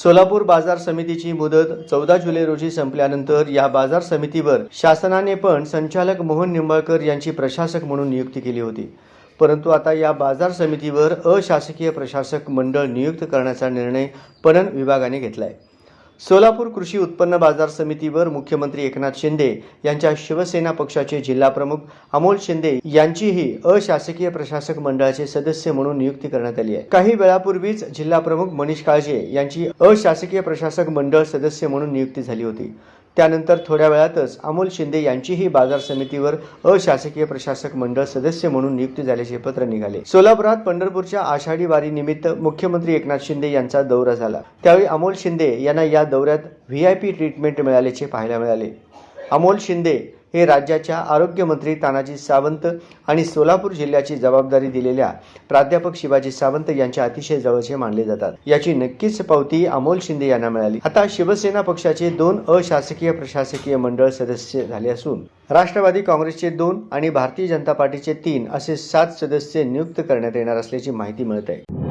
सोलापूर बाजार समितीची मुदत 14 जुलै रोजी संपल्यानंतर या बाजार समितीवर शासनाने पण संचालक मोहन निंबाळकर यांची प्रशासक म्हणून नियुक्ती केली होती। परंतु आता या बाजार समितीवर अशासकीय प्रशासक मंडळ नियुक्त करण्याचा निर्णय पणन विभागाने घेतलाय। सोलापूर कृषी उत्पन्न बाजार समितीवर मुख्यमंत्री एकनाथ शिंदे यांच्या शिवसेना पक्षाचे जिल्हा प्रमुख अमोल शिंदे यांचीही अशासकीय प्रशासक मंडळाचे सदस्य म्हणून नियुक्ती करण्यात आली आहे। काही वेळापूर्वीच जिल्हा प्रमुख मनीष काळजे यांची अशासकीय प्रशासक मंडळ सदस्य म्हणून नियुक्ती झाली होती। त्यानंतर थोड्या वेळातच अमोल शिंदे यांचीही बाजार समितीवर अशासकीय प्रशासक मंडळ सदस्य म्हणून नियुक्ती झाल्याचे पत्र निघाले। सोलापुरात पंढरपूरच्या आषाढी वारी निमित्त मुख्यमंत्री एकनाथ शिंदे यांचा दौरा झाला। त्यावेळी अमोल शिंदे यांना या दौऱ्यात व्हीआयपी ट्रीटमेंट मिळाल्याचे पाहायला मिळाले। अमोल शिंदे हे राज्याच्या आरोग्यमंत्री तानाजी सावंत आणि सोलापूर जिल्ह्याची जबाबदारी दिलेल्या प्राध्यापक शिवाजी सावंत यांच्या अतिशय जवळचे मानले जातात। याची नक्कीच पावती अमोल शिंदे यांना मिळाली। आता शिवसेना पक्षाचे 2 अशासकीय प्रशासकीय मंडळ सदस्य झाले असून राष्ट्रवादी काँग्रेसचे 2 आणि भारतीय जनता पार्टीचे 3 असे 7 सदस्य नियुक्त करण्यात येणार असल्याची माहिती मिळत आहे।